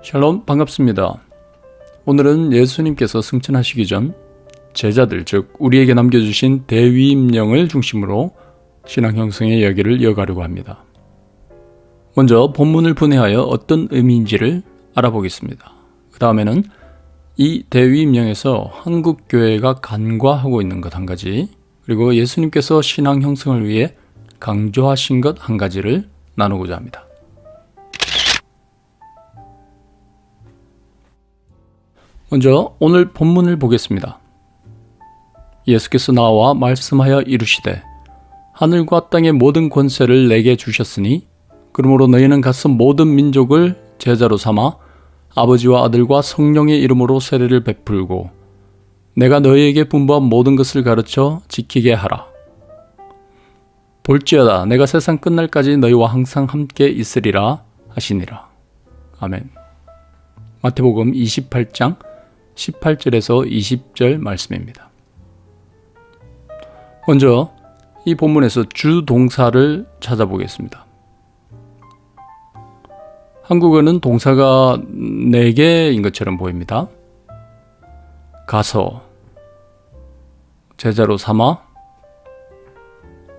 샬롬, 반갑습니다. 오늘은 예수님께서 승천하시기 전 제자들, 즉 우리에게 남겨주신 대위임령을 중심으로 신앙 형성의 이야기를 이어가려고 합니다. 먼저 본문을 분해하여 어떤 의미인지를 알아보겠습니다. 그 다음에는 이 대위임령에서 한국교회가 간과하고 있는 것 한 가지, 그리고 예수님께서 신앙 형성을 위해 강조하신 것 한 가지를 나누고자 합니다. 먼저 오늘 본문을 보겠습니다. 예수께서 나와 말씀하여 이르시되 하늘과 땅의 모든 권세를 내게 주셨으니 그러므로 너희는 가서 모든 민족을 제자로 삼아 아버지와 아들과 성령의 이름으로 세례를 베풀고 내가 너희에게 분부한 모든 것을 가르쳐 지키게 하라. 볼지어다 내가 세상 끝날까지 너희와 항상 함께 있으리라 하시니라. 아멘. 마태복음 28장 18절에서 20절 말씀입니다. 먼저 이 본문에서 주동사를 찾아보겠습니다. 한국어는 동사가 4개인 것처럼 보입니다. 가서, 제자로 삼아,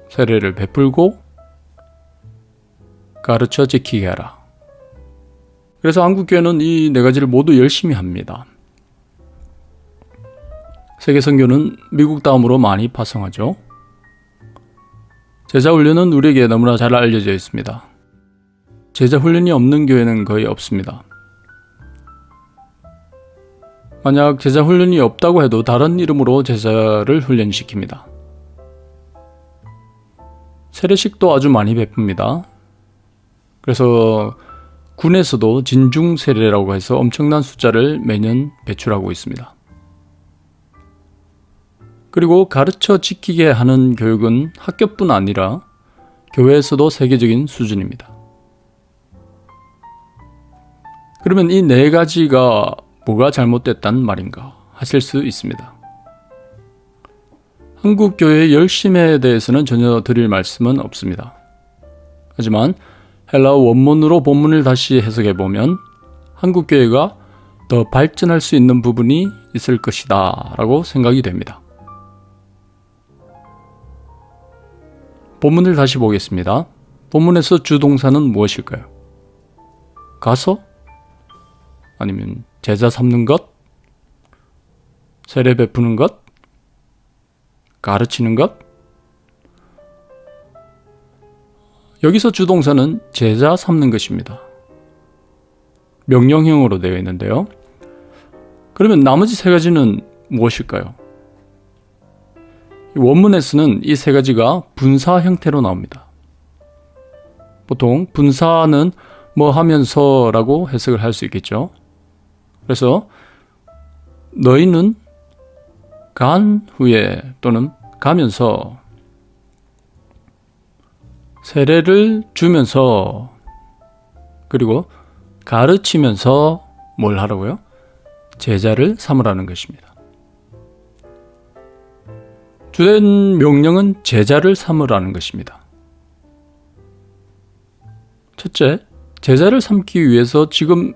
세례를 베풀고, 가르쳐 지키게 하라. 그래서 한국교회는 이 4가지를 모두 열심히 합니다. 세계 선교는 미국 다음으로 많이 파송하죠. 제자 훈련은 우리에게 너무나 잘 알려져 있습니다. 제자 훈련이 없는 교회는 거의 없습니다. 만약 제자 훈련이 없다고 해도 다른 이름으로 제자를 훈련시킵니다. 세례식도 아주 많이 베풉니다. 그래서 군에서도 진중 세례라고 해서 엄청난 숫자를 매년 배출하고 있습니다. 그리고 가르쳐 지키게 하는 교육은 학교뿐 아니라 교회에서도 세계적인 수준입니다. 그러면 이 4가지가 뭐가 잘못됐단 말인가 하실 수 있습니다. 한국 교회의 열심에 대해서는 전혀 드릴 말씀은 없습니다. 하지만 헬라어 원문으로 본문을 다시 해석해 보면 한국 교회가 더 발전할 수 있는 부분이 있을 것이다 라고 생각이 됩니다. 본문을 다시 보겠습니다. 본문에서 주동사는 무엇일까요? 가서? 아니면 제자 삼는 것? 세례 베푸는 것? 가르치는 것? 여기서 주동사는 제자 삼는 것입니다. 명령형으로 되어 있는데요. 그러면 나머지 3가지는 무엇일까요? 원문에서는 이 3가지가 분사 형태로 나옵니다. 보통 분사는 뭐 하면서라고 해석을 할 수 있겠죠. 그래서 너희는 간 후에 또는 가면서 세례를 주면서 그리고 가르치면서 뭘 하라고요? 제자를 삼으라는 것입니다. 주된 명령은 제자를 삼으라는 것입니다. 첫째, 제자를 삼기 위해서 지금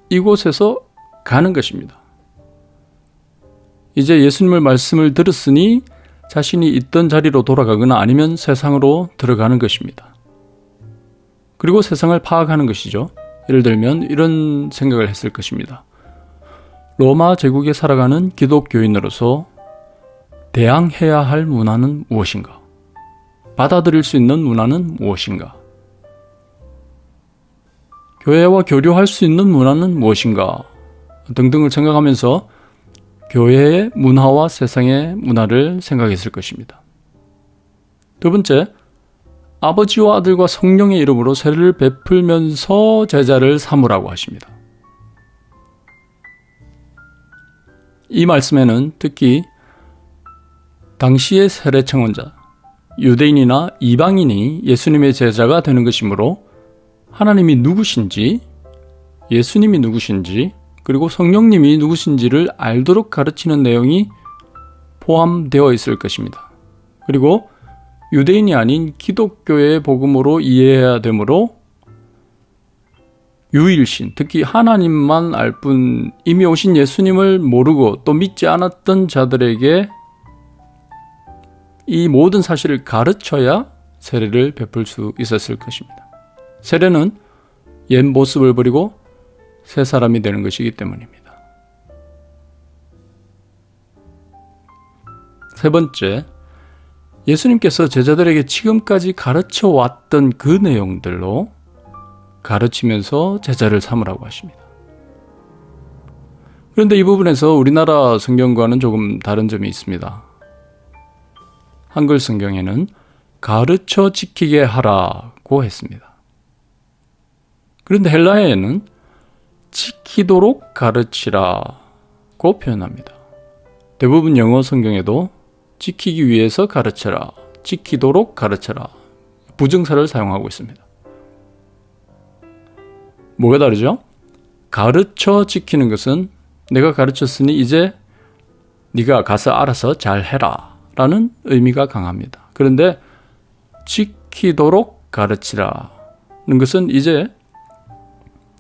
이곳에서 가는 것입니다. 이제 예수님의 말씀을 들었으니 자신이 있던 자리로 돌아가거나 아니면 세상으로 들어가는 것입니다. 그리고 세상을 파악하는 것이죠. 예를 들면 이런 생각을 했을 것입니다. 로마 제국에 살아가는 기독교인으로서 대항해야 할 문화는 무엇인가? 받아들일 수 있는 문화는 무엇인가? 교회와 교류할 수 있는 문화는 무엇인가? 등등을 생각하면서 교회의 문화와 세상의 문화를 생각했을 것입니다. 두 번째, 아버지와 아들과 성령의 이름으로 세례를 베풀면서 제자를 삼으라고 하십니다. 이 말씀에는 특히 당시의 세례 청원자, 유대인이나 이방인이 예수님의 제자가 되는 것이므로 하나님이 누구신지, 예수님이 누구신지, 그리고 성령님이 누구신지를 알도록 가르치는 내용이 포함되어 있을 것입니다. 그리고 유대인이 아닌 기독교의 복음으로 이해해야 되므로 유일신, 특히 하나님만 알 뿐 이미 오신 예수님을 모르고 또 믿지 않았던 자들에게 이 모든 사실을 가르쳐야 세례를 베풀 수 있었을 것입니다. 세례는 옛 모습을 버리고 새 사람이 되는 것이기 때문입니다. 세 번째, 예수님께서 제자들에게 지금까지 가르쳐 왔던 그 내용들로 가르치면서 제자를 삼으라고 하십니다. 그런데 이 부분에서 우리나라 성경과는 조금 다른 점이 있습니다. 한글 성경에는 가르쳐 지키게 하라고 했습니다. 그런데 헬라어에는 지키도록 가르치라고 표현합니다. 대부분 영어 성경에도 지키기 위해서 가르쳐라, 지키도록 가르쳐라, 부정사를 사용하고 있습니다. 뭐가 다르죠? 가르쳐 지키는 것은 내가 가르쳤으니 이제 네가 가서 알아서 잘 해라 라는 의미가 강합니다. 그런데 지키도록 가르치라는 것은 이제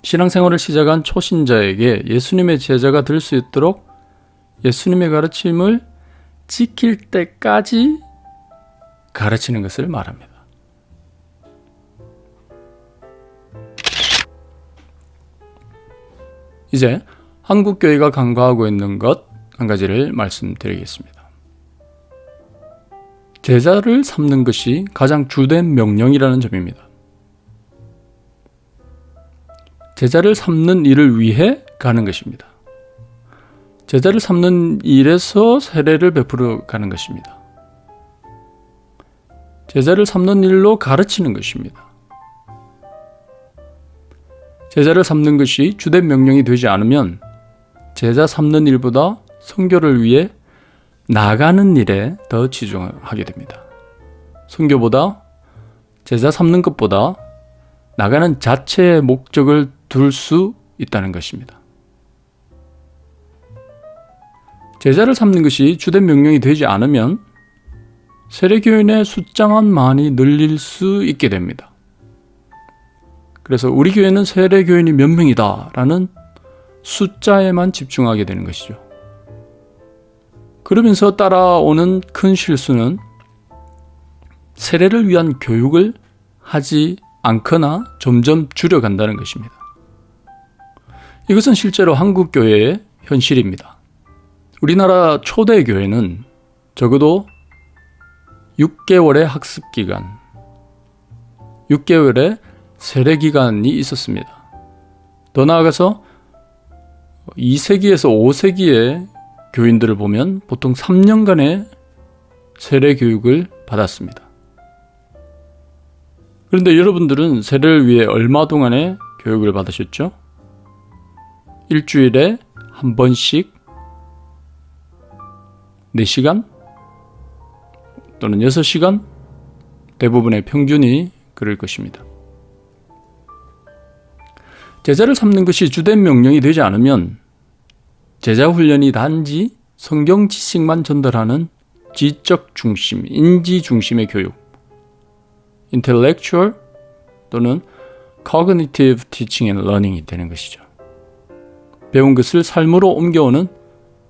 신앙생활을 시작한 초신자에게 예수님의 제자가 될 수 있도록 예수님의 가르침을 지킬 때까지 가르치는 것을 말합니다. 이제 한국교회가 간과하고 있는 것 한 가지를 말씀드리겠습니다. 제자를 삼는 것이 가장 주된 명령이라는 점입니다. 제자를 삼는 일을 위해 가는 것입니다. 제자를 삼는 일에서 세례를 베풀어 가는 것입니다. 제자를 삼는 일로 가르치는 것입니다. 제자를 삼는 것이 주된 명령이 되지 않으면 제자 삼는 일보다 선교를 위해 나가는 일에 더 치중하게 됩니다. 선교보다 제자 삼는 것보다 나가는 자체의 목적을 둘 수 있다는 것입니다. 제자를 삼는 것이 주된 명령이 되지 않으면 세례교인의 숫자만 많이 늘릴 수 있게 됩니다. 그래서 우리 교회는 세례교인이 몇 명이다 라는 숫자에만 집중하게 되는 것이죠. 그러면서 따라오는 큰 실수는 세례를 위한 교육을 하지 않거나 점점 줄여간다는 것입니다. 이것은 실제로 한국교회의 현실입니다. 우리나라 초대 교회는 적어도 6개월의 학습기간, 6개월의 세례기간이 있었습니다. 더 나아가서 2세기에서 5세기의 교인들을 보면 보통 3년간의 세례 교육을 받았습니다. 그런데 여러분들은 세례를 위해 얼마 동안의 교육을 받으셨죠? 일주일에 한 번씩 4시간 또는 6시간? 대부분의 평균이 그럴 것입니다. 제자를 삼는 것이 주된 명령이 되지 않으면 제자 훈련이 단지 성경 지식만 전달하는 지적 중심, 인지 중심의 교육, intellectual 또는 cognitive teaching and learning이 되는 것이죠. 배운 것을 삶으로 옮겨오는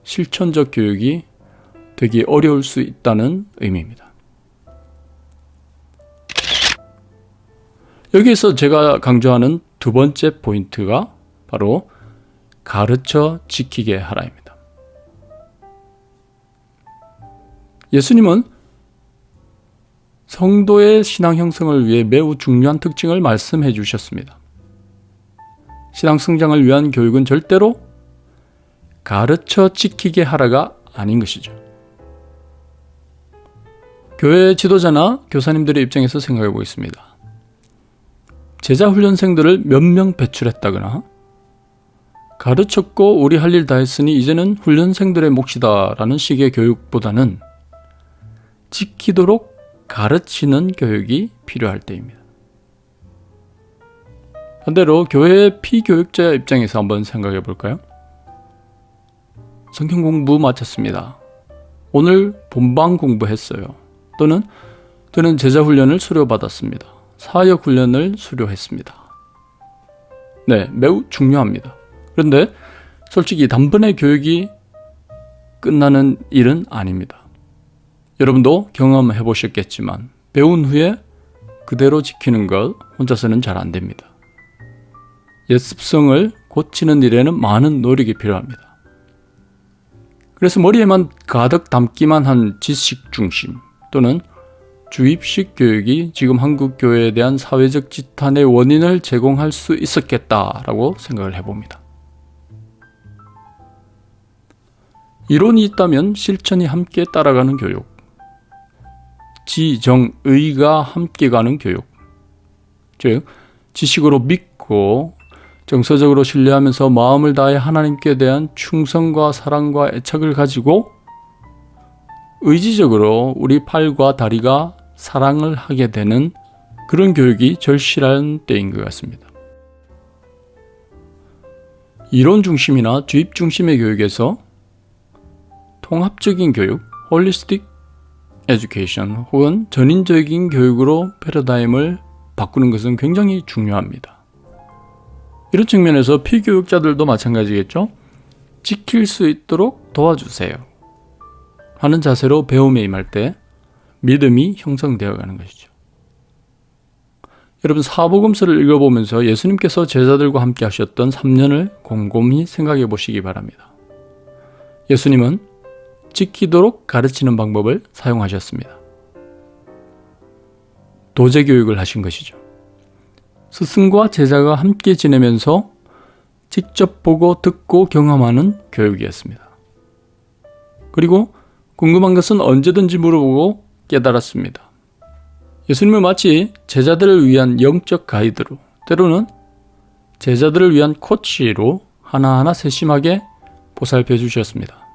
실천적 교육이 되기 어려울 수 있다는 의미입니다. 여기에서 제가 강조하는 두 번째 포인트가 바로 가르쳐 지키게 하라입니다. 예수님은 성도의 신앙 형성을 위해 매우 중요한 특징을 말씀해 주셨습니다. 신앙 성장을 위한 교육은 절대로 가르쳐 지키게 하라가 아닌 것이죠. 교회 지도자나 교사님들의 입장에서 생각해 보겠습니다. 제자 훈련생들을 몇 명 배출했다거나 가르쳤고 우리 할 일 다 했으니 이제는 훈련생들의 몫이다라는 식의 교육보다는 지키도록 가르치는 교육이 필요할 때입니다. 반대로 교회의 피교육자 입장에서 한번 생각해 볼까요? 성경 공부 마쳤습니다. 오늘 본방 공부했어요. 또는 저는 제자 훈련을 수료받았습니다. 사역 훈련을 수료했습니다. 네, 매우 중요합니다. 그런데 솔직히 단번에 교육이 끝나는 일은 아닙니다. 여러분도 경험해 보셨겠지만 배운 후에 그대로 지키는 것 혼자서는 잘 안 됩니다. 옛 습성을 고치는 일에는 많은 노력이 필요합니다. 그래서 머리에만 가득 담기만 한 지식 중심 또는 주입식 교육이 지금 한국 교회에 대한 사회적 지탄의 원인을 제공할 수 있었겠다라고 생각을 해봅니다. 이론이 있다면 실천이 함께 따라가는 교육, 지정의가 함께 가는 교육, 즉 지식으로 믿고 정서적으로 신뢰하면서 마음을 다해 하나님께 대한 충성과 사랑과 애착을 가지고 의지적으로 우리 팔과 다리가 사랑을 하게 되는 그런 교육이 절실한 때인 것 같습니다. 이론 중심이나 주입 중심의 교육에서 통합적인 교육, 홀리스틱 에듀케이션 혹은 전인적인 교육으로 패러다임을 바꾸는 것은 굉장히 중요합니다. 이런 측면에서 피교육자들도 마찬가지겠죠. 지킬 수 있도록 도와주세요 하는 자세로 배움에 임할 때 믿음이 형성되어 가는 것이죠. 여러분, 사복음서를 읽어보면서 예수님께서 제자들과 함께 하셨던 3년을 곰곰이 생각해 보시기 바랍니다. 예수님은 지키도록 가르치는 방법을 사용하셨습니다. 도제교육을 하신 것이죠. 스승과 제자가 함께 지내면서 직접 보고 듣고 경험하는 교육이었습니다. 그리고 궁금한 것은 언제든지 물어보고 깨달았습니다. 예수님은 마치 제자들을 위한 영적 가이드로, 때로는 제자들을 위한 코치로 하나하나 세심하게 보살펴 주셨습니다.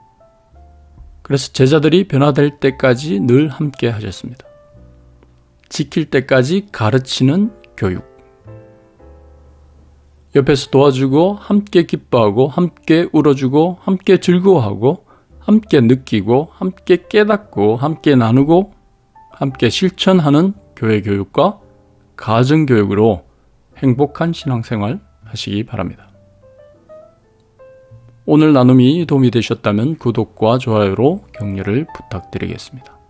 그래서 제자들이 변화될 때까지 늘 함께 하셨습니다. 지킬 때까지 가르치는 교육. 옆에서 도와주고 함께 기뻐하고 함께 울어주고 함께 즐거워하고 함께 느끼고 함께 깨닫고 함께 나누고 함께 실천하는 교회 교육과 가정 교육으로 행복한 신앙생활 하시기 바랍니다. 오늘 나눔이 도움이 되셨다면 구독과 좋아요로 격려를 부탁드리겠습니다.